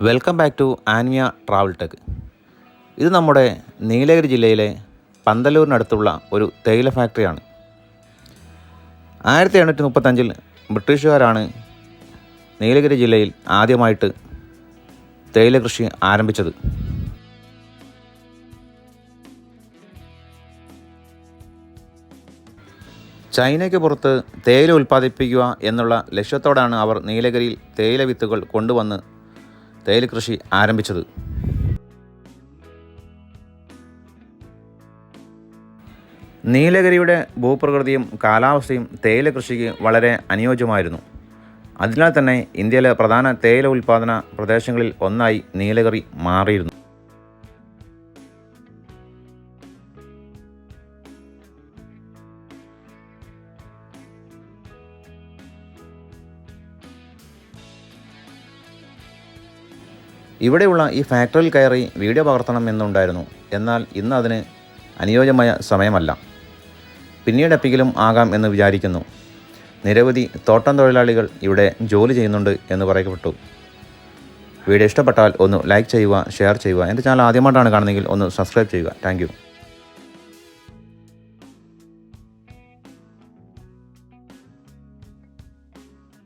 Welcome back to ആൻമിയ travel tech. ഇത് നമ്മുടെ നീലഗിരി ജില്ലയിലെ പന്തലൂരിനടുത്തുള്ള ഒരു തേയില ഫാക്ടറിയാണ്. 1835 ബ്രിട്ടീഷുകാരാണ് നീലഗിരി ജില്ലയിൽ ആദ്യമായിട്ട് തേയില കൃഷി ആരംഭിച്ചത്. ചൈനയ്ക്ക് പുറത്ത് തേയില ഉൽപ്പാദിപ്പിക്കുക എന്നുള്ള ലക്ഷ്യത്തോടാണ് അവർ നീലഗിരിയിൽ തേയില വിത്തുകൾ കൊണ്ടുവന്ന് തേയില കൃഷി ആരംഭിച്ചത്. നീലഗിരിയുടെ ഭൂപ്രകൃതിയും കാലാവസ്ഥയും തേയില കൃഷിക്ക് വളരെ അനുയോജ്യമായിരുന്നു. അതിനാൽ തന്നെ ഇന്ത്യയിലെ പ്രധാന തേയില ഉൽപ്പാദന പ്രദേശങ്ങളിൽ ഒന്നായി നീലഗിരി മാറിയിരുന്നു. ഇവിടെയുള്ള ഈ ഫാക്ടറിയിൽ കയറി വീഡിയോ പകർത്തണം എന്നുണ്ടായിരുന്നു. എന്നാൽ ഇന്ന് അതിന് അനുയോജ്യമായ സമയമല്ല. പിന്നീട് എപ്പോഴെങ്കിലും ആകാം എന്ന് വിചാരിക്കുന്നു. നിരവധി തോട്ടം തൊഴിലാളികൾ ഇവിടെ ജോലി ചെയ്യുന്നുണ്ട് എന്ന് പറയപ്പെട്ടു. വീഡിയോ ഇഷ്ടപ്പെട്ടാൽ ഒന്ന് ലൈക്ക് ചെയ്യുക, ഷെയർ ചെയ്യുക. എൻ്റെ ചാനൽ ആദ്യമായിട്ടാണ് കാണുന്നതെങ്കിൽ ഒന്ന് സബ്സ്ക്രൈബ് ചെയ്യുക. താങ്ക്